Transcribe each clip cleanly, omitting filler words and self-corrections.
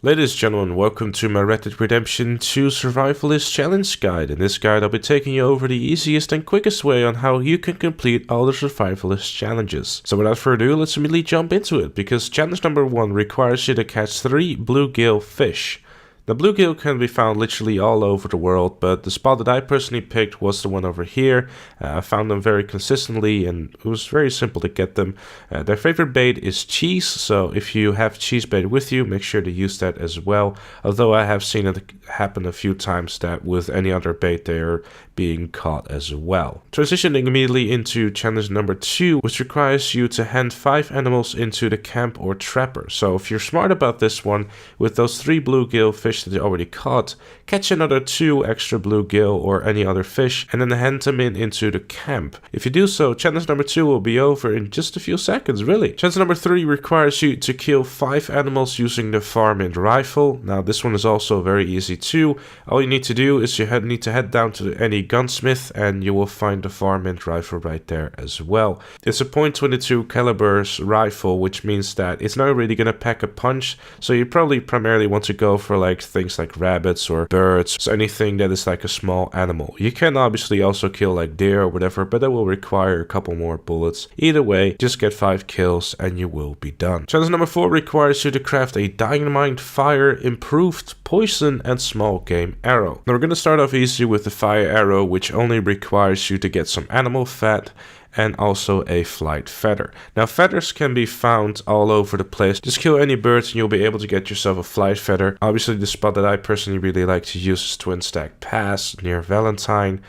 Ladies and gentlemen, welcome to my Red Dead Redemption 2 Survivalist Challenge Guide. In this guide I'll be taking you over the easiest and quickest way on how you can complete all the Survivalist challenges. So without further ado, let's immediately jump into it, because challenge number 1 requires you to catch 3 bluegill fish. The bluegill can be found literally all over the world, but the spot that I personally picked was the one over here. I found them very consistently and it was very simple to get them. Their favorite bait is cheese, so if you have cheese bait with you, make sure to use that as well. Although I have seen it happen a few times that with any other bait they are being caught as well. Transitioning immediately into challenge number 2, which requires you to hand 5 animals into the camp or trapper. So if you're smart about this one, with those 3 bluegill fish that you already caught, catch another 2 extra bluegill or any other fish and then hand them into the camp. If you do so, challenge number 2 will be over in just a few seconds, really. Challenge number 3 requires you to kill 5 animals using the Varmint Rifle. Now this one is also very easy too. All you need to do is you need to head down to any gunsmith and you will find the Varmint Rifle right there as well. It's a .22 caliber rifle, which means that it's not really gonna pack a punch, so you probably primarily want to go for like things like rabbits or birds, so anything that is like a small animal. You can obviously also kill like deer or whatever, but that will require a couple more bullets. Either way, just get 5 kills and you will be done. Challenge number 4 requires you to craft a dynamite, fire, improved, poison and small game arrow. Now we're gonna start off easy with the fire arrow, which only requires you to get some animal fat and also a flight feather. Now feathers can be found all over the place. Just kill any birds and you'll be able to get yourself a flight feather. Obviously the spot that I personally really like to use is Twin Stack Pass near Valentine,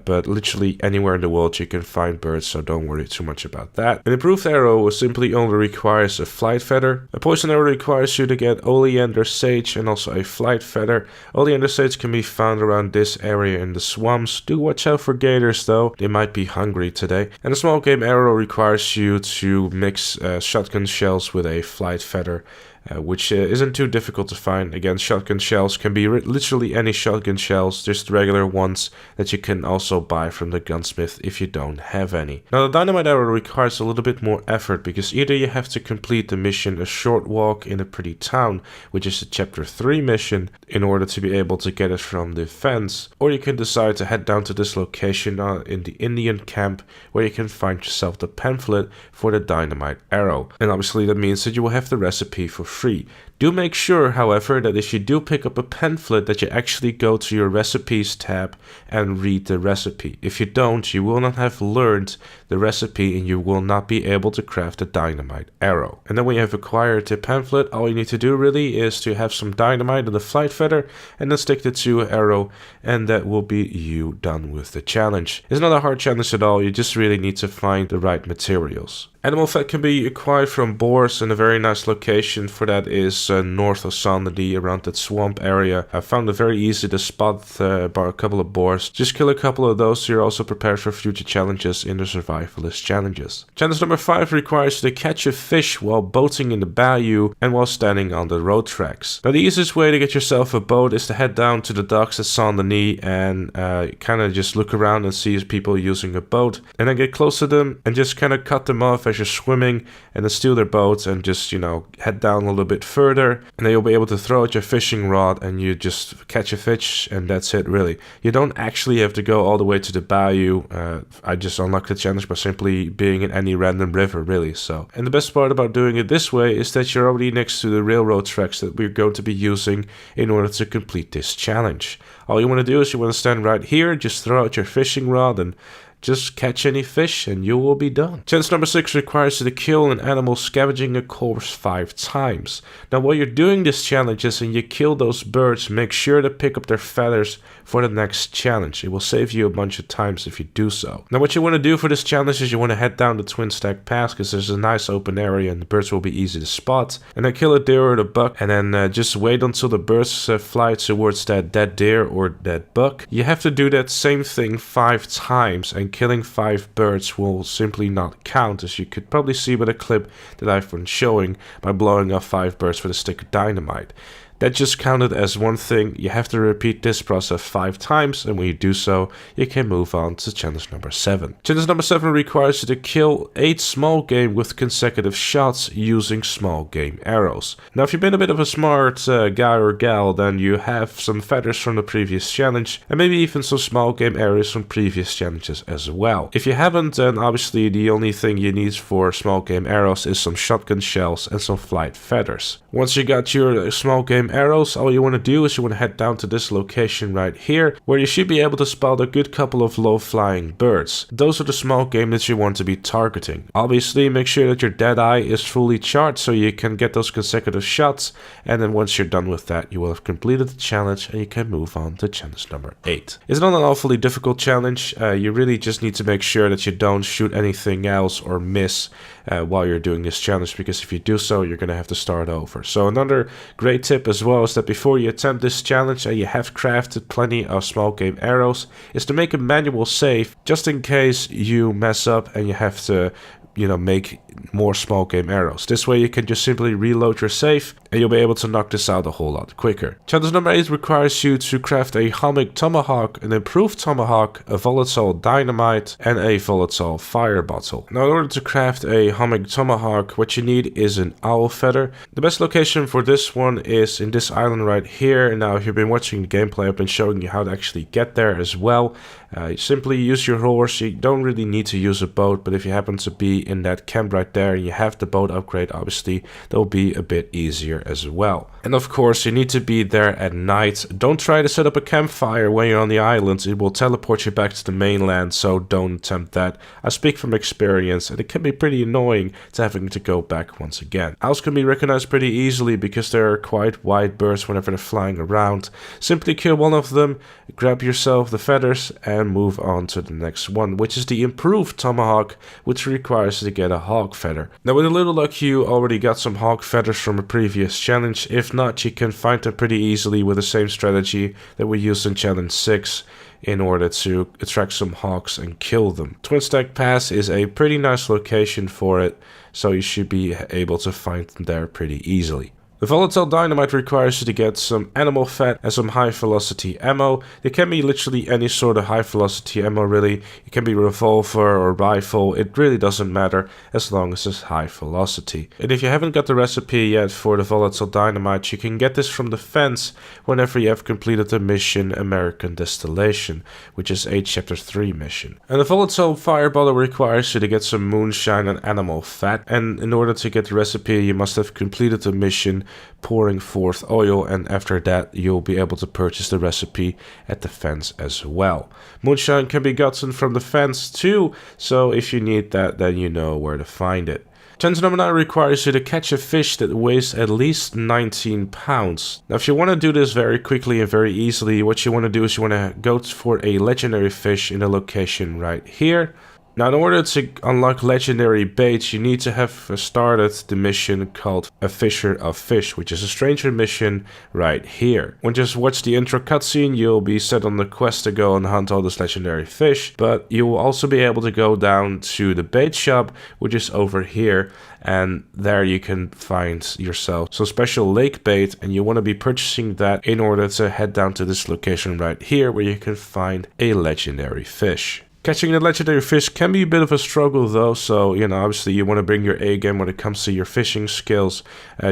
but literally anywhere in the world you can find birds, so don't worry too much about that. An improved arrow simply only requires a flight feather. A poison arrow requires you to get oleander sage and also a flight feather. Oleander sage can be found around this area in the swamps. Do watch out for gators though, they might be hungry today. And a small game arrow requires you to mix shotgun shells with a flight feather, which isn't too difficult to find. Again, shotgun shells can be literally any shotgun shells, just regular ones that you can also buy from the gunsmith if you don't have any. Now the dynamite arrow requires a little bit more effort, because either you have to complete the mission A Short Walk in a Pretty Town, which is a chapter 3 mission, in order to be able to get it from the fence, or you can decide to head down to this location in the Indian camp where you can find yourself the pamphlet for the dynamite arrow. And obviously that means that you will have the recipe for free. Do make sure, however, that if you do pick up a pamphlet that you actually go to your recipes tab and read the recipe. If you don't, you will not have learned the recipe and you will not be able to craft a dynamite arrow. And then when you have acquired the pamphlet, all you need to do really is to have some dynamite and a flight feather and then stick the 2 arrow, and that will be you done with the challenge. It's not a hard challenge at all, you just really need to find the right materials. Animal fat can be acquired from boars, and a very nice location for that is north of Sandy, around that swamp area. I found it very easy to spot about a couple of boars. Just kill a couple of those so you're also prepared for future challenges in the Survivalist challenges. Challenge number 5 requires you to catch a fish while boating in the bayou and while standing on the road tracks. Now the easiest way to get yourself a boat is to head down to the docks at Saint-Denis and kind of just look around and see people using a boat, and then get close to them and just kind of cut them off as you're swimming, and then steal their boats and just, you know, head down a little bit further, and then you'll be able to throw out your fishing rod and you just catch a fish, and that's it really. You don't actually have to go all the way to the bayou. I just unlocked the challenge by simply being in any random river really. So, and the best part about doing it this way is that you're already next to the railroad tracks that we're going to be using in order to complete this challenge. All you want to do is you want to stand right here, just throw out your fishing rod and just catch any fish and you will be done. Challenge number 6 requires you to kill an animal scavenging a corpse 5 times. Now while you're doing this challenges and you kill those birds, make sure to pick up their feathers for the next challenge. It will save you a bunch of times if you do so. Now what you want to do for this challenge is you want to head down the Twin Stack Pass, because there's a nice open area and the birds will be easy to spot. And then kill a deer or a buck, and then just wait until the birds fly towards that dead deer or dead buck. You have to do that same thing 5 times, and killing 5 birds will simply not count, as you could probably see by the clip that I've been showing, by blowing up 5 birds with a stick of dynamite. That just counted as one thing. You have to repeat this process 5 times, and when you do so, you can move on to challenge number 7. Challenge number 7 requires you to kill 8 small game with consecutive shots using small game arrows. Now, if you've been a bit of a smart guy or gal, then you have some feathers from the previous challenge, and maybe even some small game arrows from previous challenges as well. If you haven't, then obviously the only thing you need for small game arrows is some shotgun shells and some flight feathers. Once you got your small game arrows, all you want to do is you want to head down to this location right here, where you should be able to spot a good couple of low flying birds. Those are the small game that you want to be targeting. Obviously, make sure that your dead eye is fully charged so you can get those consecutive shots, and then once you're done with that, you will have completed the challenge and you can move on to challenge number 8. It's not an awfully difficult challenge. You really just need to make sure that you don't shoot anything else or miss while you're doing this challenge, because if you do so, you're going to have to start over. So another great tip as well is that before you attempt this challenge and you have crafted plenty of small game arrows, is to make a manual save just in case you mess up and you have to make more small game arrows. This way you can just simply reload your save and you'll be able to knock this out a whole lot quicker. Challenge number 8 requires you to craft a Homing Tomahawk, an improved Tomahawk, a Volatile Dynamite, and a Volatile Fire Bottle. Now, in order to craft a Homing Tomahawk, what you need is an owl feather. The best location for this one is in this island right here. Now, if you've been watching the gameplay, I've been showing you how to actually get there as well. Simply use your horse. You don't really need to use a boat, but if you happen to be in that camp right there and you have the boat upgrade, obviously that will be a bit easier as well. And of course, you need to be there at night. Don't try to set up a campfire when you're on the island. It will teleport you back to the mainland, so don't attempt that. I speak from experience, and it can be pretty annoying to having to go back once again. Owls can be recognized pretty easily because they are quite wide birds whenever they're flying around. Simply kill one of them, grab yourself the feathers, and move on to the next one, which is the improved Tomahawk, which requires you to get a hawk feather. Now, with a little luck, you already got some hawk feathers from a previous challenge. If not, you can find them pretty easily with the same strategy that we used in challenge 6 in order to attract some hawks and kill them. Twin Stack Pass is a pretty nice location for it, so you should be able to find them there pretty easily. The Volatile Dynamite requires you to get some animal fat and some high velocity ammo. It can be literally any sort of high velocity ammo really. It can be revolver or rifle, it really doesn't matter as long as it's high velocity. And if you haven't got the recipe yet for the Volatile Dynamite, you can get this from the fence whenever you have completed the mission American Distillation, which is a chapter 3 mission. And the Volatile Fire Bottle requires you to get some moonshine and animal fat, and in order to get the recipe you must have completed the mission pouring forth oil, and after that you'll be able to purchase the recipe at the fence as well. Moonshine can be gotten from the fence too, so if you need that, then you know where to find it. Challenge number 9 requires you to catch a fish that weighs at least 19 pounds. Now, if you want to do this very quickly and very easily, what you want to do is you want to go for a legendary fish in a location right here. Now, in order to unlock legendary baits, you need to have started the mission called A Fisher of Fish, which is a stranger mission right here. When you just watch the intro cutscene, you'll be set on the quest to go and hunt all this legendary fish, but you will also be able to go down to the bait shop, which is over here, and there you can find yourself some special lake bait, and you want to be purchasing that in order to head down to this location right here, where you can find a legendary fish. Catching the legendary fish can be a bit of a struggle though, so obviously you want to bring your A game when it comes to your fishing skills.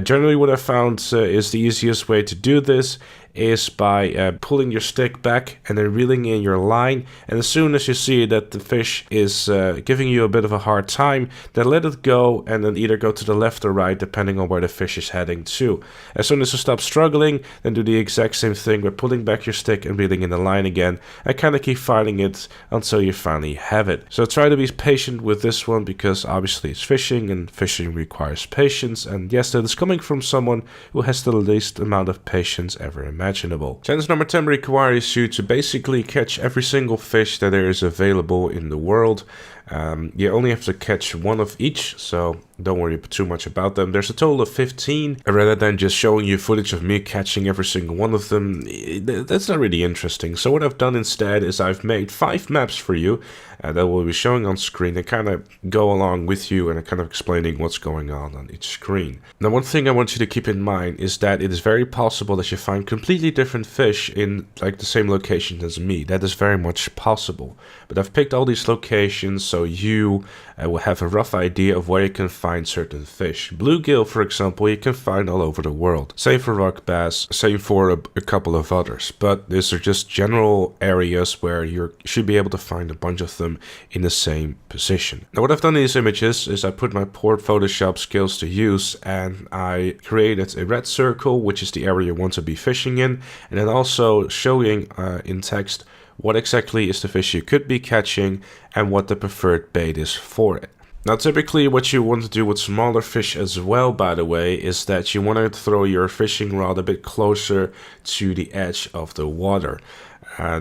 Generally what I found is the easiest way to do this is by pulling your stick back and then reeling in your line, and as soon as you see that the fish is giving you a bit of a hard time, then let it go and then either go to the left or right depending on where the fish is heading to. As soon as you stop struggling, then do the exact same thing by pulling back your stick and reeling in the line again, and kind of keep fighting it until you finally have it. So try to be patient with this one, because obviously it's fishing and fishing requires patience, and yes, that is coming from someone who has the least amount of patience ever imaginable. Challenge number 10 requires you to basically catch every single fish that there is available in the world. You only have to catch one of each, so don't worry too much about them. There's a total of 15. Rather than just showing you footage of me catching every single one of them, that's not really interesting. So what I've done instead is I've made 5 maps for you that will be showing on screen and kind of go along with you and kind of explaining what's going on each screen. Now, one thing I want you to keep in mind is that it is very possible that you find completely different fish in like the same location as me. That is very much possible. But I've picked all these locations so you will have a rough idea of where you can find certain fish. Bluegill, for example, you can find all over the world. Same for rock bass, same for a couple of others. But these are just general areas where you should be able to find a bunch of them in the same position. Now, what I've done in these images is I put my poor Photoshop skills to use, and I created a red circle, which is the area you want to be fishing in, and then also showing in text what exactly is the fish you could be catching and what the preferred bait is for it. Now, typically what you want to do with smaller fish as well, by the way, is that you want to throw your fishing rod a bit closer to the edge of the water.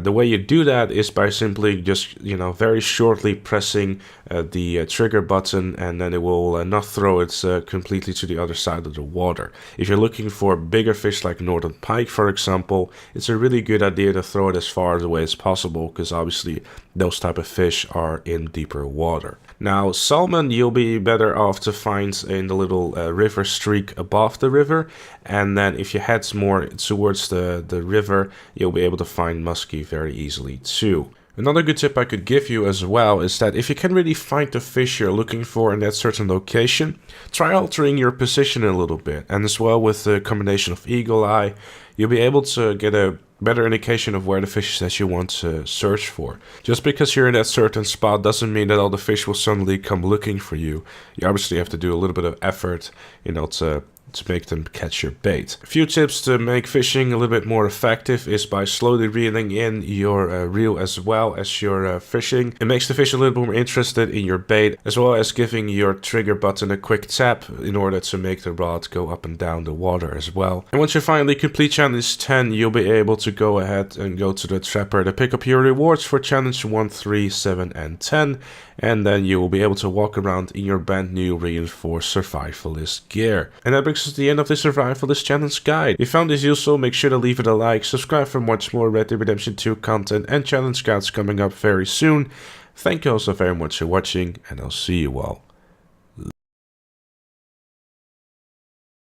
The way you do that is by simply just, very shortly pressing the trigger button, and then it will not throw it completely to the other side of the water. If you're looking for bigger fish like northern pike, for example, it's a really good idea to throw it as far away as possible, because obviously those type of fish are in deeper water. Now, salmon you'll be better off to find in the little river streak above the river, and then if you head more towards the river, you'll be able to find muskie very easily too. Another good tip I could give you as well is that if you can really find the fish you're looking for in that certain location, try altering your position a little bit. And as well, with the combination of eagle eye, you'll be able to get a better indication of where the fish is that you want to search for. Just because you're in that certain spot doesn't mean that all the fish will suddenly come looking for you. You obviously have to do a little bit of effort, to make them catch your bait. A few tips to make fishing a little bit more effective is by slowly reeling in your reel as well as your fishing. It makes the fish a little bit more interested in your bait, as well as giving your trigger button a quick tap in order to make the rod go up and down the water as well. And once you finally complete challenge 10, you'll be able to go ahead and go to the trapper to pick up your rewards for challenge 1, 3, 7, and 10. And then you will be able to walk around in your brand new reinforced survivalist gear. And that brings us to the end of the Survivalist challenge guide. If you found this useful, make sure to leave it a like, subscribe for much more Red Dead Redemption 2 content and challenge guides coming up very soon. Thank you all so very much for watching, and I'll see you all